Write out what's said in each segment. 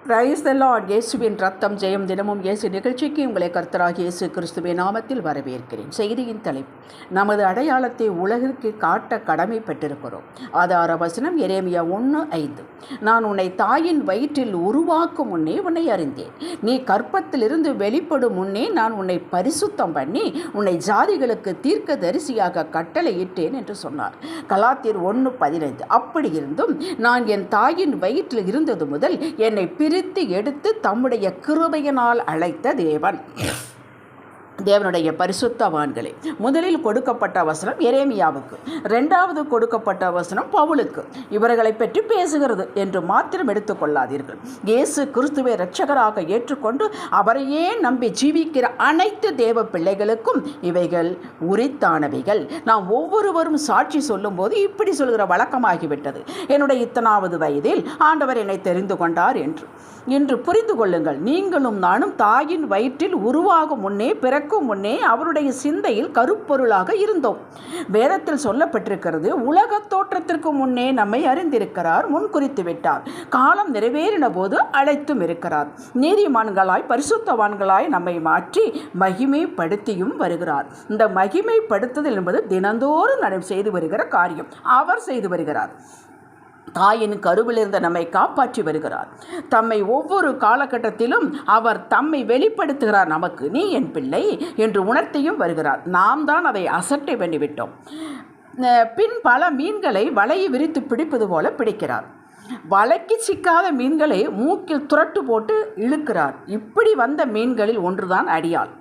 Praise the Lord. இயேசுவின் ரத்தம் ஜெயம் தினமும் இயேசு நிகழ்ச்சிக்கு உங்களை கர்த்தராகிய இயேசு கிறிஸ்துவின் நாமத்தில் வரவேற்கிறேன். செய்தியின் தலைப்பு: நமது அடையாளத்தை உலகிற்கு காட்ட கடமை பெற்றிருக்கிறோம். ஆதார வசனம் எரேமியா 1:5. நான் உன்னை தாயின் வயிற்றில் உருவாக்கும் முன்னே உன்னை அறிந்தேன். நீ கற்பத்திலிருந்து வெளிப்படும் முன்னே நான் உன்னை பரிசுத்தம் பண்ணி உன்னை ஜாதிகளுக்கு தீர்க்க தரிசியாக கட்டளையிட்டேன் என்று சொன்னார். கலாத்தியர் 1:15. அப்படி இருந்தும் நான் என் தாயின் வயிற்றில் இருந்தது முதல் என்னை பிரித்து எடுத்து தம்முடைய கிருபையினால் அழைத்த தேவனுடைய பரிசுத்தவான்களே. முதலில் கொடுக்கப்பட்ட வசனம் எரேமியாவுக்கு, இரண்டாவது கொடுக்கப்பட்ட வசனம் பவுலுக்கு. இவர்களை பற்றி பேசுகிறது என்று மாத்திரம் எடுத்துக்கொள்ளாதீர்கள். இயேசு கிறிஸ்துவை இரட்சகராக ஏற்றுக்கொண்டு அவரையே நம்பி ஜீவிக்கிற அனைத்து தேவ பிள்ளைகளுக்கும் இவைகள் உரித்தானவைகள். நாம் ஒவ்வொருவரும் சாட்சி சொல்லும் போது இப்படி சொல்கிற வழக்கமாகிவிட்டது: என்னுடைய இத்தனாவது வயதில் ஆண்டவர் என்னை தெரிந்து கொண்டார் என்று. இன்று புரிந்து கொள்ளுங்கள், நீங்களும் நானும் தாயின் வயிற்றில் உருவாகும் முன்னே, பிறக்கும் முன்னே அவருடைய சிந்தையில் கருப்பொருளாக இருந்தோம். வேதத்தில் சொல்லப்பட்டிருக்கிறது, உலக தோற்றத்திற்கு முன்னே நம்மை அறிந்திருக்கிறார், முன் குறித்து விட்டார், காலம் நிறைவேறின போது அழைத்தும் இருக்கிறார். நீதிமான்களாய் பரிசுத்தவான்களாய் நம்மை மாற்றி மகிமைப்படுத்தியும் வருகிறார். இந்த மகிமைப்படுத்துதல் என்பது தினந்தோறும் நாம் செய்து வருகிற காரியம். அவர் செய்து வருகிறார். தாயின் கருவிலிருந்து நம்மை காப்பாற்றி வருகிறார். தம்மை ஒவ்வொரு காலகட்டத்திலும் அவர் தம்மை வெளிப்படுத்துகிறார். நமக்கு நீ என் பிள்ளை என்று உணர்த்தியும் வருகிறார். நாம் தான் அதை அசட்டை பண்ணிவிட்டோம். பின் பல மீன்களை வலையை விரித்து பிடிப்பது போல பிடிக்கிறார். வலைக்கு சிக்காத மீன்களை மூக்கில் துரட்டு போட்டு இழுக்கிறார். இப்படி வந்த மீன்களில் ஒன்றுதான் அடியாள்.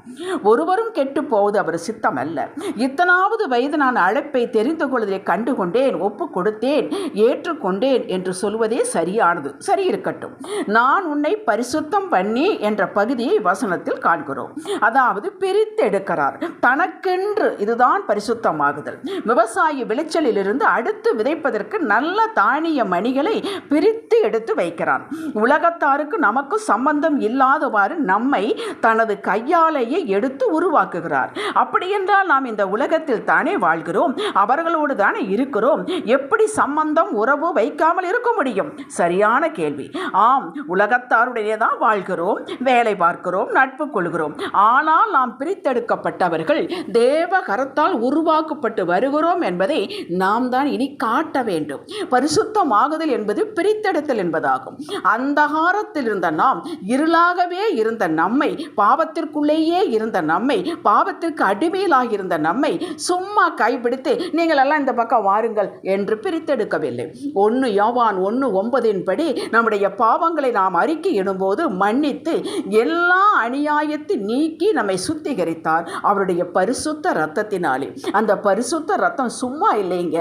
ஒருவரும் கெட்டு போவது அவர் சித்தம் அல்ல. இத்தனாவது வயது நான் அழைப்பை தெரிந்து கொள்வதை கண்டுகொண்டேன், ஒப்பு கொடுத்தேன், ஏற்றுக்கொண்டேன் என்று சொல்வதே சரியானது. சரி, இருக்கட்டும். நான் உன்னை பரிசுத்தம் பண்ணி என்ற பகுதியை வசனத்தில் காண்கிறோம். அதாவது பிரித்தெடுக்கிறார் தனக்கென்று. இதுதான் பரிசுத்தமாகுதல். விவசாயி விளைச்சலிலிருந்து அடுத்து விதைப்பதற்கு நல்ல தானிய மணிகளை பிரித்து எடுத்து வைக்கிறான். உலகத்தாருக்கு நமக்கு சம்பந்தம் இல்லாதவாறு நம்மை தனது கையாலேயே எடுத்து உருவாக்குகிறார். அப்படி என்றால் நாம் இந்த உலகத்தில் தானே வாழ்கிறோம், அவர்களோடு தானே இருக்கிறோம். எப்படி சம்பந்தம் உறவு வைக்காமல் இருக்க முடியும்? சரியான கேள்வி. ஆம், உலகத்தாருடைய தான் வாழ்கிறோம், வேலை பார்க்கிறோம், நட்பு கொள்கிறோம். ஆனால் நாம் பிரித்தெடுக்கப்பட்டவர்கள், தேவ கரத்தால் உருவாக்கப்பட்டு வருகிறோம் என்பதை நாம் தான் இனி காட்ட வேண்டும். பரிசுத்தமாகுதல் என்பது பிரித்தெடுத்தல் என்பதாகும். அந்தகாரத்தில் இருந்த நாம், இருளாகவே இருந்த நம்மை, பாவத்திற்குள்ளேயே இருந்த நம்மை, பாவத்திற்கு அடிமையிலாக இருந்த நம்மை சும்மா கைப்பிடித்து நீங்கள் எல்லாம் இந்த பக்கம் வாருங்கள் என்று பிரித்தெடுக்கவில்லை. 1 யோவான் 1:9 படி நம்முடைய பாவங்களை நாம் அறிக்கையிடும்போது மன்னித்து எல்லா அநியாயத்தை நீக்கி நம்மை சுத்திகரித்தார் அவருடைய பரிசுத்த இரத்தத்தினாலே. அந்த பரிசுத்த இரத்தம் சும்மா இல்லைங்க.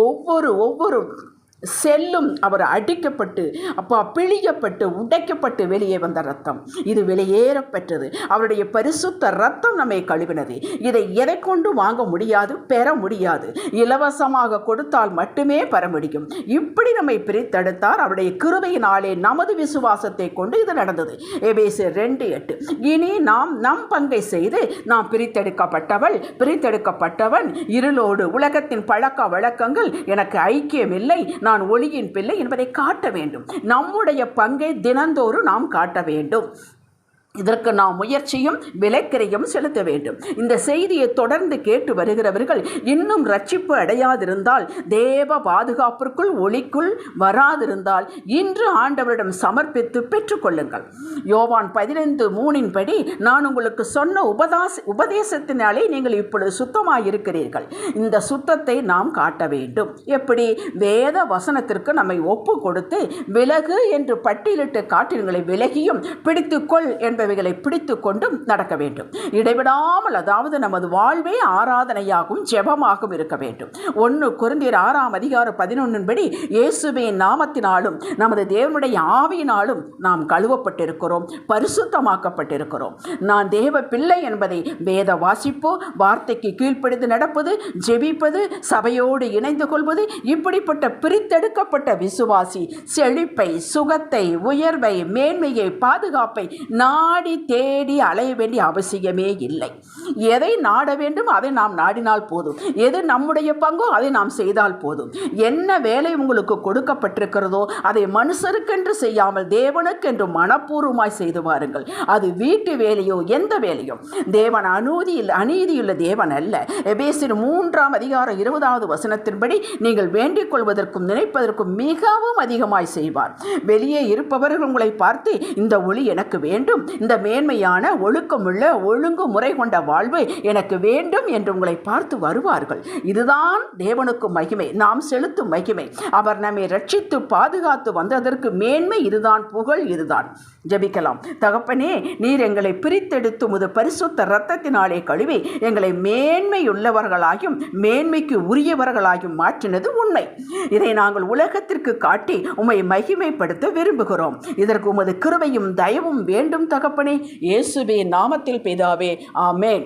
ஒவ்வொரு செல்லும் அவர் அடிக்கப்பட்டு பிழியப்பட்டு உடைக்கப்பட்டு வெளியே வந்த ரத்தம். இது வெளியேறப்பெற்றது. அவருடைய பரிசுத்த ரத்தம் நம்மை கழுவினது. இதை எதை கொண்டு வாங்க முடியாது, பெற முடியாது. இலவசமாக கொடுத்தால் மட்டுமே பெற முடியும். இப்படி நம்மை பிரித்தெடுத்தார் அவருடைய கிருபையினாலே. நமது விசுவாசத்தை கொண்டு இது நடந்தது. எபேசியர் 2:8. இனி நாம் நம் பங்கை செய்து, நாம் பிரித்தெடுக்கப்பட்டவன், இருளோடு உலகத்தின் பழக்க வழக்கங்கள் எனக்கு ஐக்கியமில்லை, நான் ஒளியின் பிள்ளை என்பதை காட்ட வேண்டும். நம்முடைய பங்கை தினந்தோறும் நாம் காட்ட வேண்டும். இதற்கு நாம் முயற்சியும் விலைக்கிரையும் செலுத்த வேண்டும். இந்த செய்தியை தொடர்ந்து கேட்டு வருகிறவர்கள் இன்னும் ரட்சிப்பு அடையாதிருந்தால், தேவ பாதுகாப்பிற்குள் ஒளிக்குள் வராதிருந்தால், இன்று ஆண்டவரிடம் சமர்ப்பித்து பெற்றுக்கொள்ளுங்கள். யோவான் 15:3 படி, நான் உங்களுக்கு சொன்ன உபதேசத்தினாலே நீங்கள் இப்பொழுது சுத்தமாயிருக்கிறீர்கள். இந்த சுத்தத்தை நாம் காட்ட வேண்டும். எப்படி? வேத வசனத்திற்கு நம்மை ஒப்பு கொடுத்து, விலகு என்று பட்டியலிட்டு காட்டினங்களை விலகியும், பிடித்துக்கொள் என்பவைகளை பிடித்து கொண்டும் நடக்க வேண்டும். இடைவிடாமல், அதாவது நமது வாழ்வே ஆராதனையாகவும் ஜெபமாகவும் இருக்க வேண்டும். 1 கொரிந்தியர் 6:11 படி, இயேசுவின் நாமத்தினாலும் நமது தேவனுடைய ஆவியினாலும் நாம் கழுவப்பட்டிருக்கிறோம், பரிசுத்தமாக்கப்பட்டிருக்கிறோம். நான் தேவ பிள்ளை என்பதை வேத வாசிப்பு, வார்த்தைக்கு கீழ்ப்படிந்து நடப்பது, ஜெபிப்பது, சபையோடு இணைந்து கொள்வது, இப்படிப்பட்ட பிரித்தெடுக்கப்பட்ட விசுவாசி செழிப்பை, சுகத்தை, உயர்வை, மேன்மையை, பாதுகாப்பை நாடி தேடி அலைய வேண்டிய அவசியமே இல்லை. எதை நாட வேண்டும் அதை நாம் நாடினால் போதும். எது நம்முடைய பங்கோ அதை நாம் செய்தால் போதும். என்ன வேலை உங்களுக்கு கொடுக்கப்பட்டிருக்கிறதோ அதை மனுஷருக்கென்று செய்யாமல் தேவனுக்கென்று மனப்பூர்வமாய் செய்து வாருங்கள். அது வீட்டு வேலையோ எந்த வேலையோ. தேவன் அநீதியுள்ள தேவன் அல்ல. எபேசியர் 3:20 நீங்கள் வேண்டிக் கொள்வதற்கும் நினைப்பதற்கும் மிகவும் அதிகமாய் செய்வார். வெளியே இருப்பவர்கள் உங்களை பார்த்து இந்த ஒளி எனக்கு வேண்டும், இந்த மேன்மையான ஒழுக்கமுள்ள ஒழுங்கு முறை கொண்ட வாழ்வு எனக்கு வேண்டும் என்று உங்களை பார்த்து வருவார்கள். இதுதான் தேவனுக்கு மகிமை, நாம் செலுத்தும் மகிமை. அவர் நம்மை ரட்சித்து பாதுகாத்து வந்ததற்கு மேன்மை இதுதான், புகழ் இதுதான். ஜெபிக்கலாம். தகப்பனே, நீர் எங்களை பிரித்தெடுத்து உமது பரிசுத்த இரத்தத்தினாலே கழுவி எங்களை மேன்மையுள்ளவர்களாயும் மேன்மைக்கு உரியவர்களாயும் மாற்றினது உண்மை. இதை நாங்கள் உலகத்திற்கு காட்டி உம்மை மகிமைப்படுத்த விரும்புகிறோம். இதற்கு உமது கிருபையும் தயவும் வேண்டும் தகப்பனே. இயேசுவின் நாமத்தில் பிதாவே, ஆமென்.